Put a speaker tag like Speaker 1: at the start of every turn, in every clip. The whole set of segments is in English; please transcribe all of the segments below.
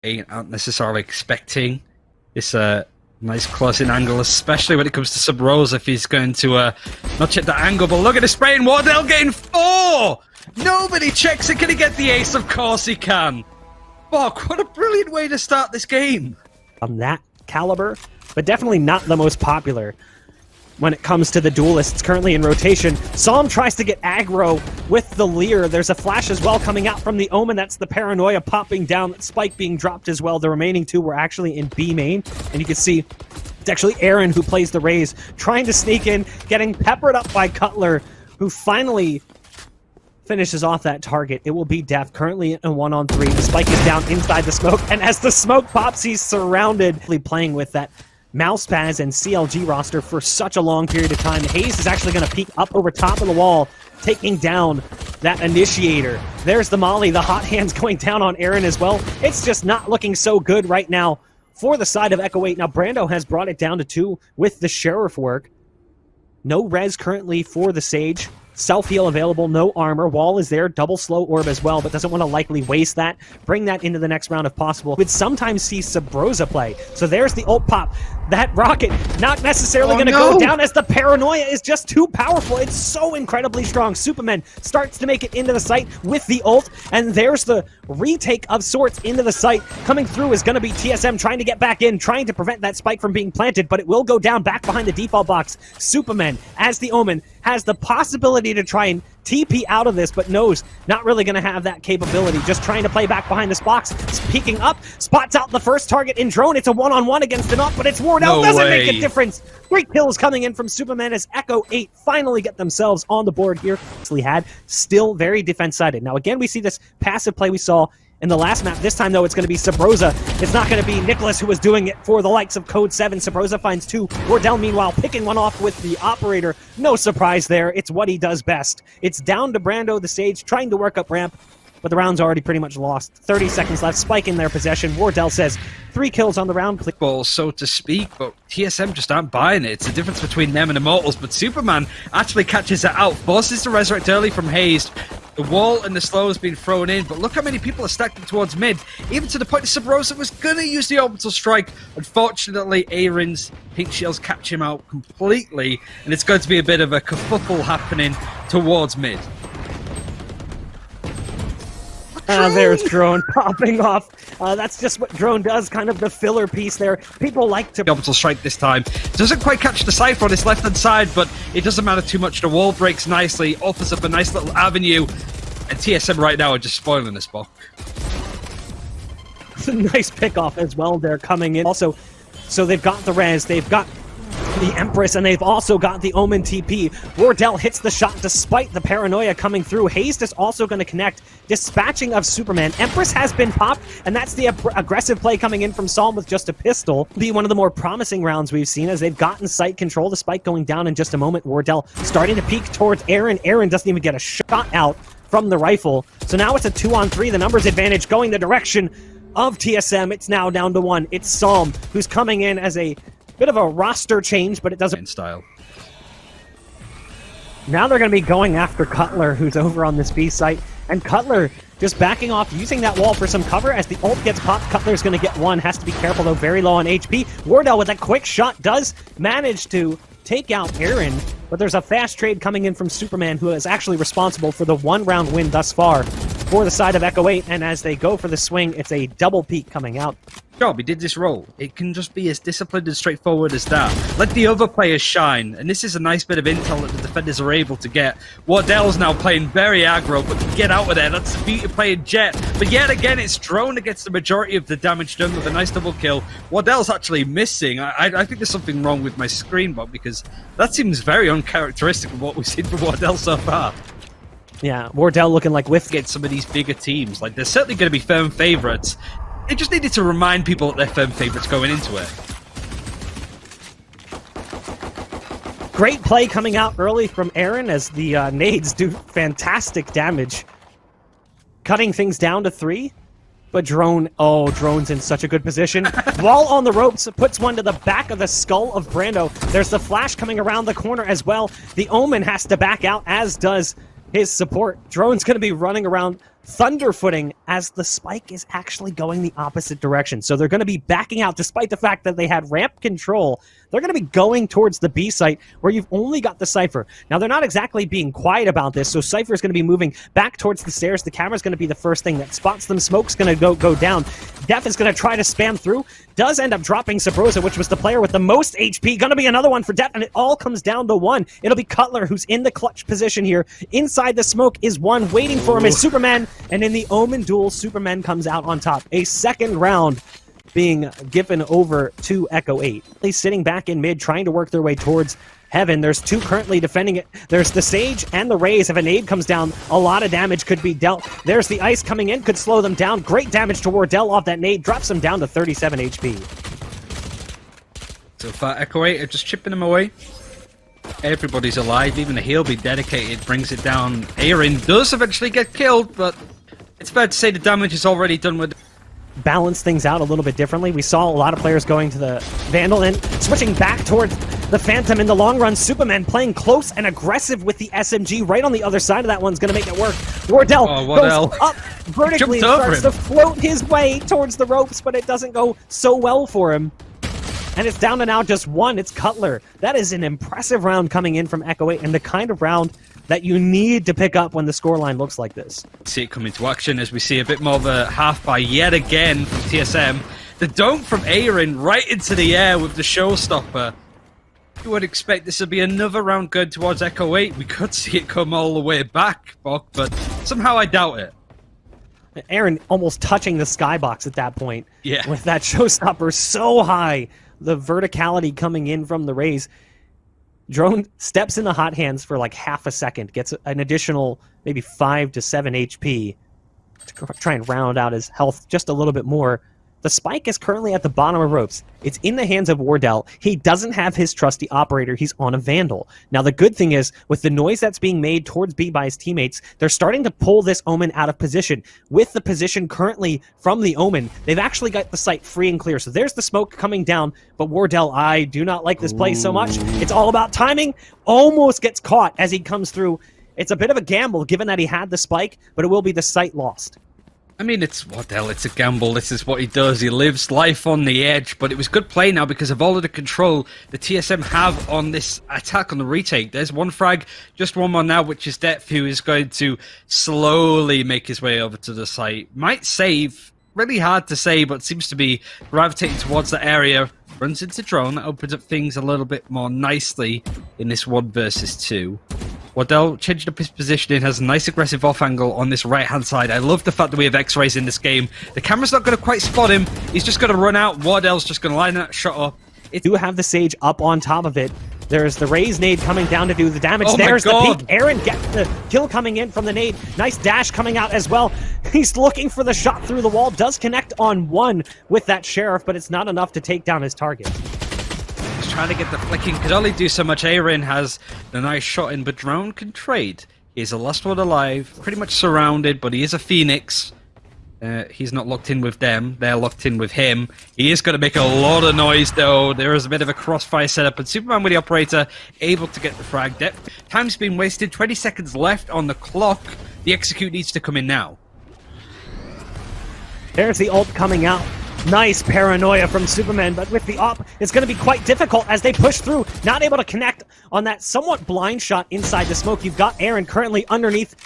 Speaker 1: aren't necessarily expecting this nice close-in angle, especially when it comes to Sub-Rose if he's going to not check that angle. But look at the spray, and WARDELL getting 4! Nobody checks it. Can he get the ace? Of course he can. Fuck, what a brilliant way to start this game.
Speaker 2: On that caliber, but definitely not the most popular when it comes to the duelists currently in rotation. Psalm tries to get aggro with the Leer. There's a flash as well coming out from the Omen. That's the Paranoia popping down. That Spike being dropped as well. The remaining two were actually in B main. And you can see it's actually Aaron who plays the Raze, trying to sneak in, getting peppered up by Cutler, who finally finishes off that target. It will be Def, currently in a 1-on-3. The Spike is down inside the smoke, and as the smoke pops, he's surrounded. Playing with that Mousepaz and CLG roster for such a long period of time. Haze is actually going to peek up over top of the wall, taking down that initiator. There's the molly, the hot hands going down on Aaron as well. It's just not looking so good right now for the side of Echo 8. Now Brando has brought it down to 2 with the Sheriff work. No res currently for the Sage. Self-heal available, no armor. Wall is there, double slow orb as well, but doesn't want to likely waste that. Bring that into the next round if possible. Would sometimes see Sub-Rosa play. So there's the ult pop. That rocket not necessarily going to go down as the Paranoia is just too powerful. It's so incredibly strong. Superman starts to make it into the site with the ult, and there's the retake of sorts into the site. Coming through is going to be TSM trying to get back in, trying to prevent that spike from being planted, but it will go down back behind the default box. Superman, as the Omen, has the possibility to try and TP out of this, but knows not really going to have that capability. Just trying to play back behind this box. Peeking up, spots out the first target in Drone. It's a 1-on-1 against an up, but it's WARDELL. Doesn't make a difference. 3 kills coming in from Superman as Echo 8 finally get themselves on the board here. Still very defense-sided. Now again, we see this passive play we saw in the last map. This time, though, it's going to be Sub-Rosa. It's not going to be Nicholas who was doing it for the likes of Code 7. Sub-Rosa finds 2. WARDELL, meanwhile, picking one off with the Operator. No surprise there. It's what he does best. It's down to Brando, the Sage, trying to work up ramp, but the round's already pretty much lost. 30 seconds left. Spike in their possession. WARDELL says 3 kills on the round.
Speaker 1: Ball, so to speak, but TSM just aren't buying it. It's the difference between them and Immortals, but Superman actually catches it out. Forces to resurrect early from Haze. The wall and the slow has been thrown in, but look how many people are stacked towards mid, even to the point that Sub-Rosa was going to use the orbital strike. Unfortunately, Aaron's pink shields catch him out completely, and it's going to be a bit of a kerfuffle happening towards mid.
Speaker 2: There's Drone popping off. That's just what Drone does, kind of the filler piece there. People like to...
Speaker 1: The orbital strike this time. Doesn't quite catch the Cypher on his left-hand side, but it doesn't matter too much. The wall breaks nicely, offers up a nice little avenue, and TSM right now are just spoiling this ball.
Speaker 2: It's a nice pick-off as well. They're coming in. Also, so they've got the res, they've got the Empress, and they've also got the Omen TP. WARDELL hits the shot despite the Paranoia coming through. Haze is also going to connect. Dispatching of Superman. Empress has been popped, and that's the aggressive play coming in from Psalm with just a pistol. Be one of the more promising rounds we've seen as they've gotten site control. The spike going down in just a moment. WARDELL starting to peek towards Aaron. Aaron doesn't even get a shot out from the rifle. So now it's a 2-on-3. The numbers advantage going the direction of TSM. It's now down to 1. It's Psalm who's coming in as a bit of a roster change, but it doesn't...
Speaker 1: Style.
Speaker 2: Now they're going to be going after Cutler, who's over on this B site. And Cutler just backing off, using that wall for some cover. As the ult gets popped, Cutler's going to get 1. Has to be careful, though. Very low on HP. WARDELL with a quick shot does manage to take out Aaron, but there's a fast trade coming in from Superman, who is actually responsible for the 1-round win thus far for the side of Echo 8. And as they go for the swing, it's a double peek coming out.
Speaker 1: Job, he did this role. It can just be as disciplined and straightforward as that. Let the other players shine, and this is a nice bit of intel that the defenders are able to get. WARDELL's now playing very aggro, but to get out of there, that's the beauty of playing Jett. But yet again, it's Drone that gets the majority of the damage done with a nice double kill. WARDELL's actually missing. I think there's something wrong with my screen, Bob, because that seems very uncharacteristic of what we've seen from WARDELL so far.
Speaker 2: Yeah, WARDELL looking like whiff.
Speaker 1: Get some of these bigger teams. Like, they're certainly going to be firm favorites. They just needed to remind people that they're firm favorites going into it.
Speaker 2: Great play coming out early from Aaron as the nades do fantastic damage. Cutting things down to 3. But Drone, Drone's in such a good position. Wall on the ropes, puts one to the back of the skull of Brando. There's the flash coming around the corner as well. The Omen has to back out, as does his support. Drone's going to be running around thunderfooting as the spike is actually going the opposite direction. So they're going to be backing out despite the fact that they had ramp control. They're going to be going towards the B site where you've only got the Cypher. Now, they're not exactly being quiet about this, so Cypher is going to be moving back towards the stairs. The camera's going to be the first thing that spots them. Smoke's going to go down. Def is going to try to spam through. Does end up dropping Sabrosa, which was the player with the most HP. Going to be another one for Def, and it all comes down to one. It'll be Cutler, who's in the clutch position here. Inside the smoke is one. Waiting for him is Superman, and in the Omen duel, Superman comes out on top. A second round being given over to Echo 8. He's sitting back in mid, trying to work their way towards heaven. There's two currently defending it. There's the Sage and the Raze. If a nade comes down, a lot of damage could be dealt. There's the Ice coming in, could slow them down. Great damage to WARDELL off that nade, drops him down to 37 HP.
Speaker 1: So far, Echo 8 are just chipping him away. Everybody's alive, even the heal be dedicated, brings it down. Aaron does eventually get killed, but it's fair to say the damage is already done with.
Speaker 2: Balance things out a little bit differently. We saw a lot of players going to the Vandal and switching back towards the Phantom in the long run. Superman playing close and aggressive with the SMG right on the other side of that one's going to make it work. WARDELL goes up vertically and starts to float his way towards the ropes, but it doesn't go so well for him. And it's down to now just one. It's Cutler. That is an impressive round coming in from Echo 8, and the kind of round that you need to pick up when the scoreline looks like this.
Speaker 1: See it come into action as we see a bit more of a half by yet again from TSM. The dunk from Aaron right into the air with the showstopper. You would expect this would be another round good towards Echo 8. We could see it come all the way back, Bok, but somehow I doubt it.
Speaker 2: Aaron almost touching the skybox at that point.
Speaker 1: Yeah.
Speaker 2: With that showstopper so high. The verticality coming in from the Raze. Drone steps in the hot hands for like half a second, gets an additional maybe 5 to 7 HP to try and round out his health just a little bit more. The spike is currently at the bottom of ropes. It's in the hands of WARDELL. He doesn't have his trusty operator. He's on a Vandal. Now, the good thing is, with the noise that's being made towards B by his teammates, they're starting to pull this Omen out of position. With the position currently from the Omen, they've actually got the site free and clear. So there's the smoke coming down, but WARDELL, I do not like this play so much. It's all about timing. Almost gets caught as he comes through. It's a bit of a gamble, given that he had the spike, but it will be the site lost.
Speaker 1: I mean, it's WARDELL, it's a gamble, this is what he does, he lives life on the edge, but it was good play now because of all of the control the TSM have on this attack on the retake. There's one frag, just one more now, which is Depth, who is going to slowly make his way over to the site. Might save, really hard to say, but seems to be gravitating towards that area. Runs into Drone, that opens up things a little bit more nicely in this 1 versus 2. WARDELL changed up his positioning, has a nice aggressive off angle on this right-hand side. I love the fact that we have X-rays in this game. The camera's not going to quite spot him. He's just going to run out. WARDELL's just going to line that shot up.
Speaker 2: It do have the Sage up on top of it. There's the Raze nade coming down to do the damage.
Speaker 1: Oh
Speaker 2: There's
Speaker 1: my God.
Speaker 2: the peek. Aaron gets the kill coming in from the nade. Nice dash coming out as well. He's looking for the shot through the wall. Does connect on one with that Sheriff, but it's not enough to take down his target.
Speaker 1: Trying to get the flicking, could only do so much. Aaron has the nice shot in, but Drone can trade. He's the last one alive, pretty much surrounded, but he is a Phoenix. He's not locked in with them, they're locked in with him. He is going to make a lot of noise though. There is a bit of a crossfire setup, and Superman with the operator able to get the frag. Depth. Time's been wasted, 20 seconds left on the clock. The execute needs to come in now.
Speaker 2: There's the ult coming out. Nice paranoia from Superman, but with the op, it's going to be quite difficult as they push through. Not able to connect on that somewhat blind shot inside the smoke. You've got Aaron currently underneath.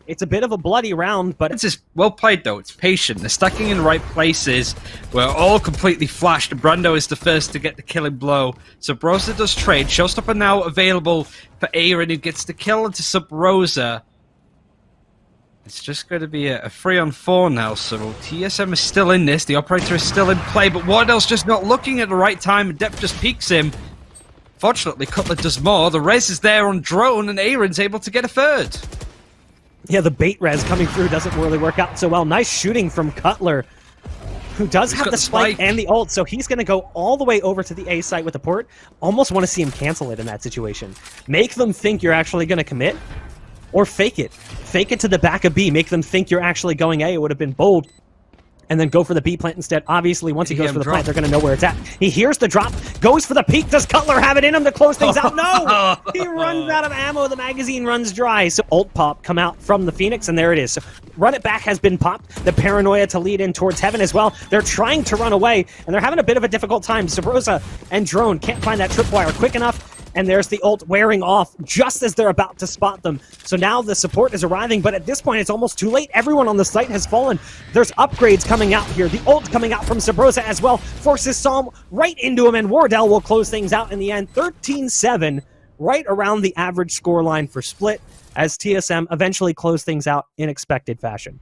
Speaker 2: It's a bit of a bloody round, but
Speaker 1: it's just well played though. It's patient. They're stacking in the right places. We're all completely flashed. Brando is the first to get the killing blow. So Brosa does trade. Showstopper now available for Aaron, who gets the kill into Sub-Rosa. It's just going to be a 3-on-4 now, so TSM is still in this, the operator is still in play, but WARDELL's just not looking at the right time, and Depth just peeks him. Fortunately, Cutler does more, the res is there on Drone, and Aaron's able to get a third.
Speaker 2: Yeah, the bait res coming through doesn't really work out so well. Nice shooting from Cutler, who does have the spike and the ult, so he's going to go all the way over to the A site with the port. Almost want to see him cancel it in that situation. Make them think you're actually going to commit, or fake it. Fake it to the back of B. Make them think you're actually going A. It would have been bold. and then go for the B plant instead. Obviously, once he goes for the plant,
Speaker 1: drop?
Speaker 2: they're going to know where it's at. He hears the drop, goes for the peek. Does Cutler have it in him to close things out? No! He runs out of ammo. The magazine runs dry. So ult pop come out from the Phoenix, and there it is. So run it back has been popped. The paranoia to lead in towards heaven as well. They're trying to run away, and they're having a bit of a difficult time. Sabrosa and Drone can't find that tripwire quick enough. And there's the ult wearing off just as they're about to spot them. So now the support is arriving, but at this point it's almost too late. Everyone on the site has fallen. There's upgrades coming out here. The ult coming out from Sabrosa as well forces Psalm right into him, and WARDELL will close things out in the end. 13-7, right around the average scoreline for Split, as TSM eventually close things out in expected fashion.